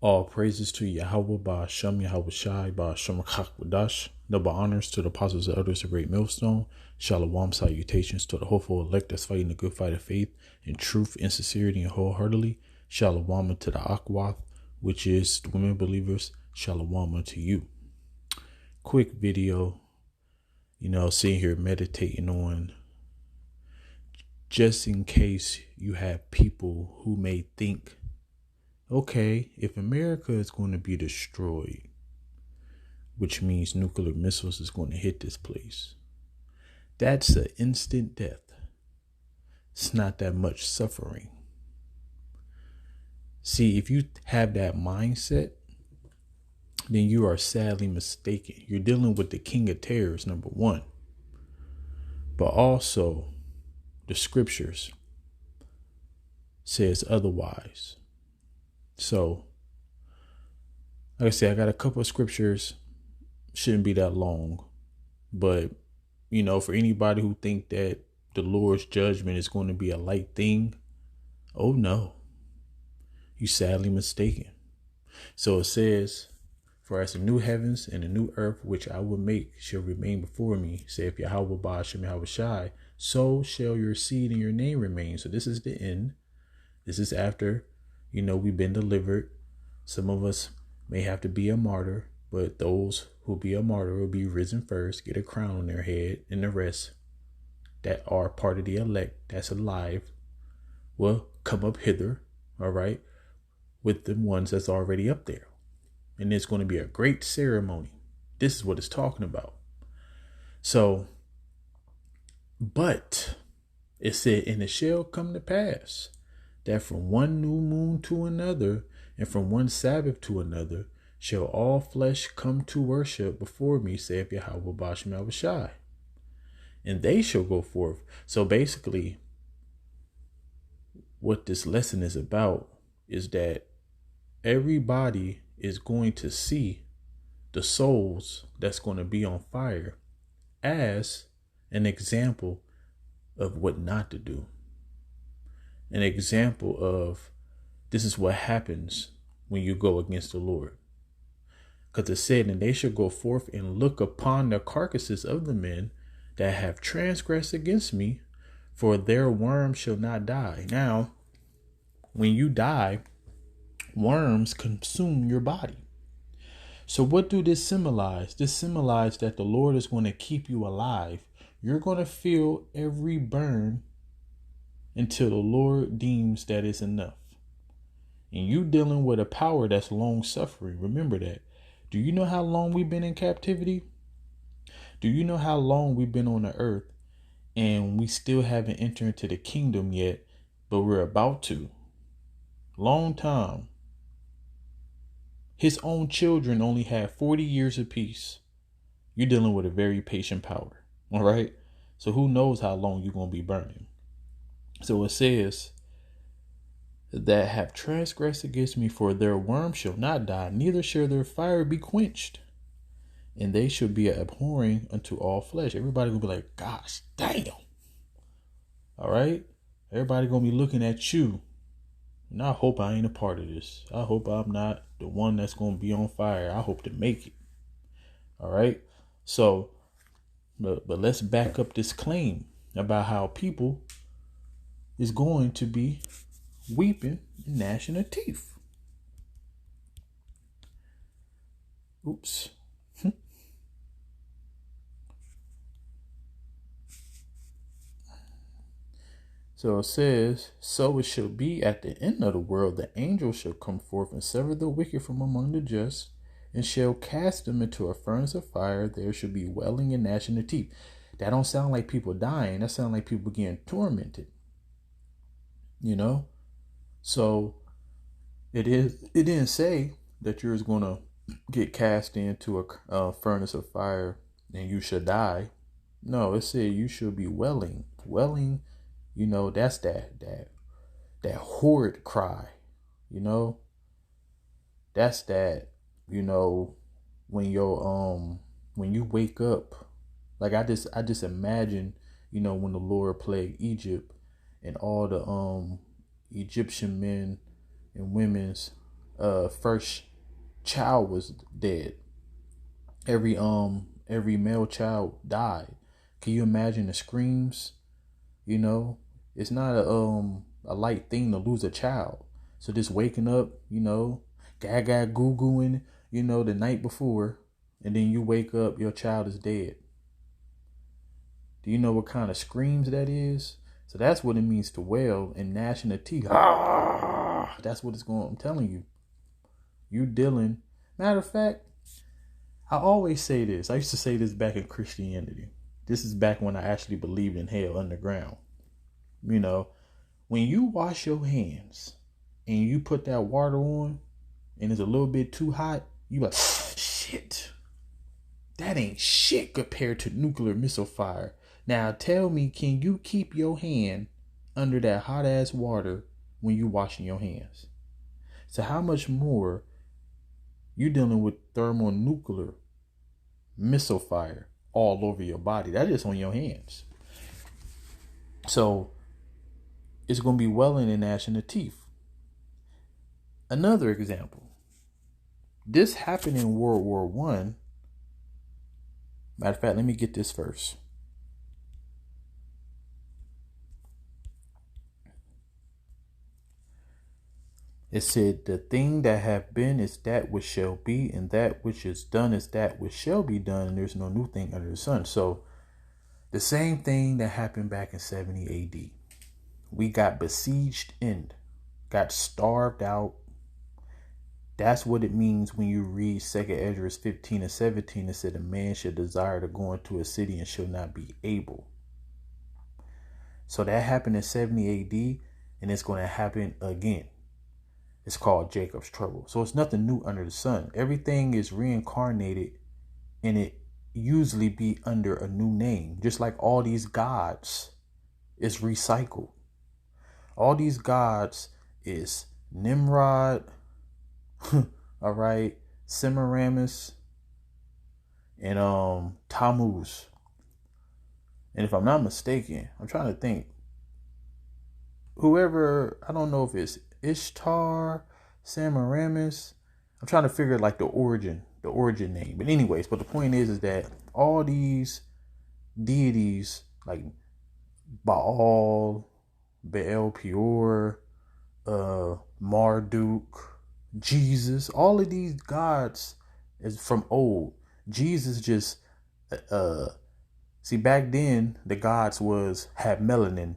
All praises to Yahweh Ba'Shem Yahweh Shai Ba'Shem Chakwadash. Double honors to the apostles and elders of Great Millstone. Shalom salutations to the hopeful elect that's fighting the good fight of faith in truth, in sincerity, and wholeheartedly. Shalom to the Akwath, which is the women believers. Shalom to you. Quick video, sitting here meditating on, just in case you have people who may think, okay, if America is going to be destroyed, which means nuclear missiles is going to hit this place, that's an instant death. It's not that much suffering. See, if you have that mindset, then you are sadly mistaken. You're dealing with the king of terrors, number one. But also, the scriptures says otherwise. So, like I said, I got a couple of scriptures. Shouldn't be that long. But, for anybody who think that the Lord's judgment is going to be a light thing, oh no. You sadly mistaken. So it says, for as the new heavens and the new earth which I will make shall remain before me, saith Yahweh Ba'Shem Yahweh Shai, so shall your seed and your name remain. So this is the end. This is after, we've been delivered. Some of us may have to be a martyr, but those who be a martyr will be risen first, get a crown on their head, and the rest that are part of the elect that's alive will come up hither, all right, with the ones that's already up there. And it's going to be a great ceremony. This is what it's talking about. So, but it said, and it shall come to pass that from one new moon to another, and from one Sabbath to another, shall all flesh come to worship before me, saith Yahweh Ba'Shem Yahweh Shai. And they shall go forth. So basically, what this lesson is about is that everybody is going to see the souls that's going to be on fire as an example of what not to do. An example of this is what happens when you go against the Lord. Because it said, and they shall go forth and look upon the carcasses of the men that have transgressed against me, for their worm shall not die. Now, when you die, worms consume your body. So what do this symbolize? This symbolizes that the Lord is going to keep you alive. You're going to feel every burn until the Lord deems that is enough. And you dealing with a power that's long suffering. Remember that. Do you know how long we've been in captivity? Do you know how long we've been on the earth and we still haven't entered into the kingdom yet, but we're about to? Long time. His own children only had 40 years of peace. You're dealing with a very patient power. All right. So who knows how long you're going to be burning? So it says that have transgressed against me, for their worm shall not die, neither shall their fire be quenched. And they shall be abhorring unto all flesh. Everybody gonna be like, gosh, damn. All right. Everybody gonna be looking at you. And I hope I ain't a part of this. I hope I'm not the one that's going to be on fire. I hope to make it. All right. So, but let's back up this claim about how people is going to be weeping and gnashing their teeth. Oops. So it says, so it shall be at the end of the world, the angel shall come forth and sever the wicked from among the just, and shall cast them into a furnace of fire. There shall be wailing and gnashing of teeth. That don't sound like people dying. That sounds like people getting tormented. So it didn't say that you're going to get cast into a furnace of fire and you should die. No, it said you should be wailing. Wailing. That's that horrid cry, that's that, when you wake up, like I just imagine, when the Lord plagued Egypt and all the Egyptian men and women's first child was dead. Every male child died. Can you imagine the screams? You know, it's not a light thing to lose a child. So just waking up, gaga goo gooing, the night before, and then you wake up, your child is dead. Do you know what kind of screams that is? So that's what it means to wail and gnashing the teeth. Ah, that's what it's going. I'm telling you, you dealing. Matter of fact, I always say this. I used to say this back in Christianity. This is back when I actually believed in hell underground. When you wash your hands and you put that water on and it's a little bit too hot, you like, shit. That ain't shit compared to nuclear missile fire. Now tell me, can you keep your hand under that hot ass water when you washing your hands? So how much more you dealing with thermonuclear missile fire all over your body? That is on your hands. So it's going to be welling and gnashing the teeth. Another example. This happened in World War I. Matter of fact, let me get this first. It said, the thing that have been is that which shall be, and that which is done is that which shall be done, and there's no new thing under the sun. So the same thing that happened back in 70 AD. We got besieged in, got starved out. That's what it means when you read 2 Ezra 15 and 17. It said, a man should desire to go into a city and shall not be able. So that happened in 70 AD, and it's going to happen again. It's called Jacob's trouble. So it's nothing new under the sun. Everything is reincarnated, and it usually be under a new name. Just like all these gods is recycled. All these gods is Nimrod, all right, Semiramis, and Tammuz. And if I'm not mistaken, I'm trying to think. Whoever, I don't know if it's Ishtar, Semiramis. I'm trying to figure like the origin name. But anyways, but the point is that all these deities like Baal, Baal Peor, Marduk, Jesus, all of these gods is from old. Jesus just see, back then the gods had melanin.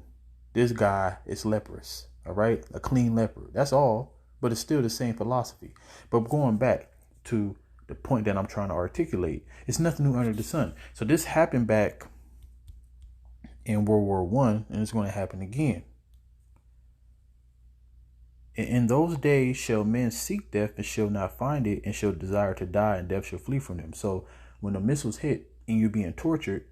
This guy is leprous. All right, a clean leper. That's all, but it's still the same philosophy. But going back to the point that I'm trying to articulate, it's nothing new under the sun. So this happened back in World War I, and it's going to happen again. In those days shall men seek death and shall not find it, and shall desire to die, and death shall flee from them. So when the missiles hit and you're being tortured,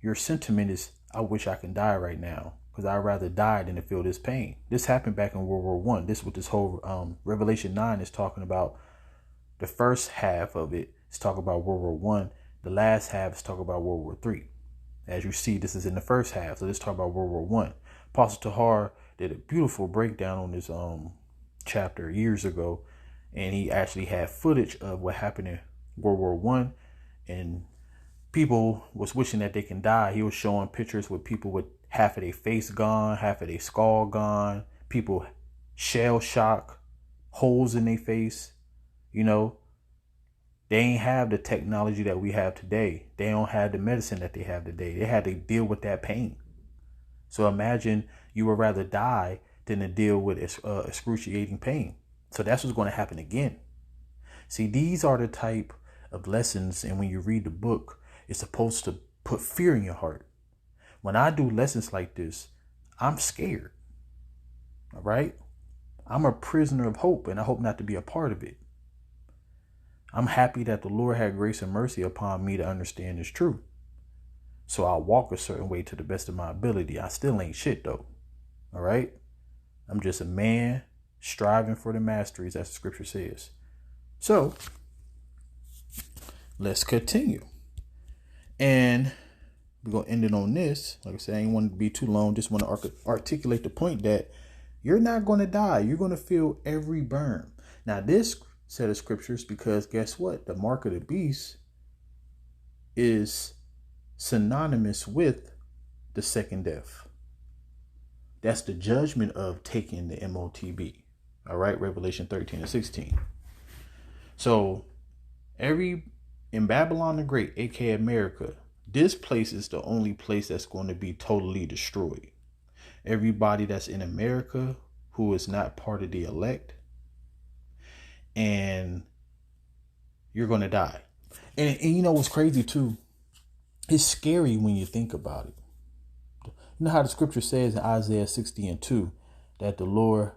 your sentiment is, I wish I can die right now, because I'd rather die than to feel this pain. This happened back in World War I. This is what this whole Revelation 9 is talking about. The first half of it is talking about World War I. The last half is talking about World War III. As you see, this is in the first half. So let's talk about World War I. Apostle Tahar did a beautiful breakdown on this chapter years ago. And he actually had footage of what happened in World War I. And people was wishing that they can die. He was showing pictures with people with half of their face gone, half of their skull gone, people shell shock, holes in their face. They ain't have the technology that we have today. They don't have the medicine that they have today. They had to deal with that pain. So imagine you would rather die than to deal with excruciating pain. So that's what's going to happen again. See, these are the type of lessons, and when you read the book, it's supposed to put fear in your heart. When I do lessons like this, I'm scared. All right? I'm a prisoner of hope, and I hope not to be a part of it. I'm happy that the Lord had grace and mercy upon me to understand this truth. So I walk a certain way to the best of my ability. I still ain't shit, though. All right? I'm just a man striving for the masteries, as the scripture says. So let's continue. And we're going to end it on this. Like I said, I ain't want to be too long. Just want to articulate the point that you're not going to die. You're going to feel every burn. Now, this set of scriptures, because guess what? The mark of the beast is synonymous with the second death. That's the judgment of taking the MOTB. All right, Revelation 13 and 16. So in Babylon the Great, aka America, this place is the only place that's going to be totally destroyed. Everybody that's in America who is not part of the elect, and you're going to die. And you know what's crazy too? It's scary when you think about it. You know how the scripture says in Isaiah 60 and 2 that the Lord,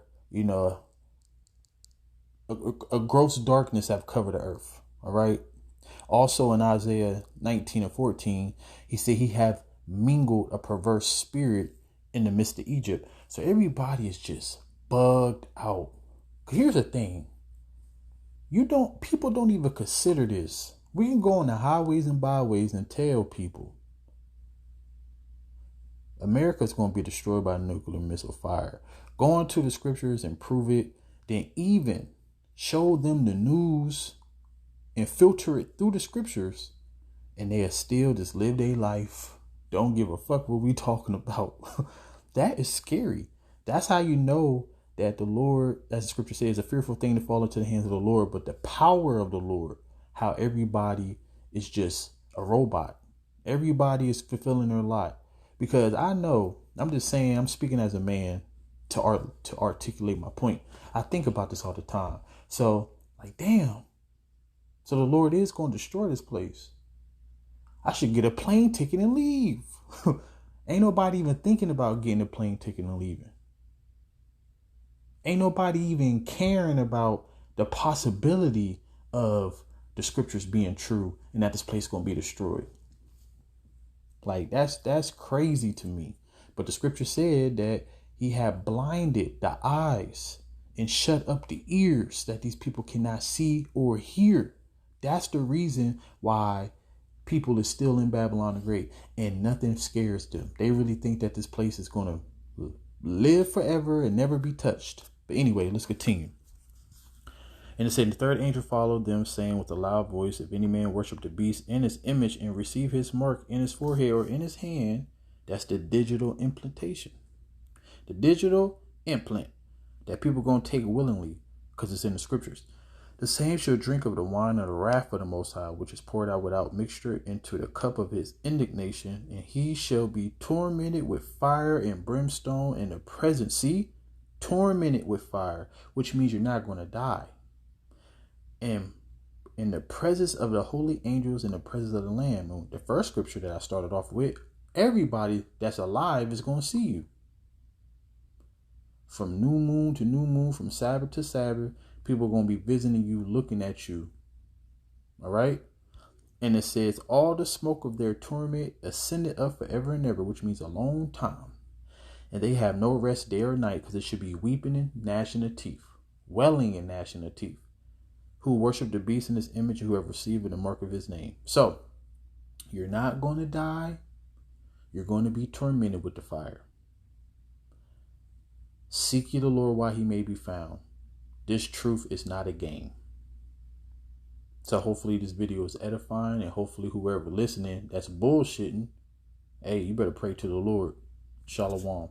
a gross darkness have covered the earth. All right. Also in Isaiah 19 and 14, he said he have mingled a perverse spirit in the midst of Egypt. So everybody is just bugged out. Here's the thing. People don't even consider this. We can go on the highways and byways and tell people America's going to be destroyed by nuclear missile fire. Go into the scriptures and prove it. Then even show them the news and filter it through the scriptures, and they'll still just live their life. Don't give a fuck what we talking about. That is scary. That's how you know that the Lord, as the scripture says, a fearful thing to fall into the hands of the Lord, but the power of the Lord, how everybody is just a robot. Everybody is fulfilling their lot. Because I know, I'm just saying, I'm speaking as a man to articulate my point. I think about this all the time. So, like, damn. So the Lord is going to destroy this place. I should get a plane ticket and leave. Ain't nobody even thinking about getting a plane ticket and leaving. Ain't nobody even caring about the possibility of the scriptures being true and that this place is going to be destroyed. Like, that's crazy to me. But the scripture said that he had blinded the eyes and shut up the ears that these people cannot see or hear. That's the reason why people is still in Babylon the Great and nothing scares them. They really think that this place is going to live forever and never be touched. But anyway, let's continue. And it said, the third angel followed them, saying with a loud voice, if any man worship the beast in his image and receive his mark in his forehead or in his hand, that's the digital implantation. The digital implant that people are going to take willingly because it's in the scriptures. The same shall drink of the wine of the wrath of the Most High, which is poured out without mixture into the cup of his indignation, and he shall be tormented with fire and brimstone in the presence. See, tormented with fire, which means you're not going to die. And in the presence of the holy angels, in the presence of the Lamb. And the first scripture that I started off with, everybody that's alive is going to see you. From new moon to new moon, from Sabbath to Sabbath, people are going to be visiting you, looking at you. All right. And it says, all the smoke of their torment ascended up forever and ever, which means a long time. And they have no rest day or night, because it should be weeping and gnashing of teeth, wailing and gnashing of teeth, who worship the beast in his image, who have received the mark of his name. So you're not going to die. You're going to be tormented with the fire. Seek ye the Lord while he may be found. This truth is not a game. So hopefully this video is edifying, and hopefully whoever listening that's bullshitting, hey, you better pray to the Lord. Shalom.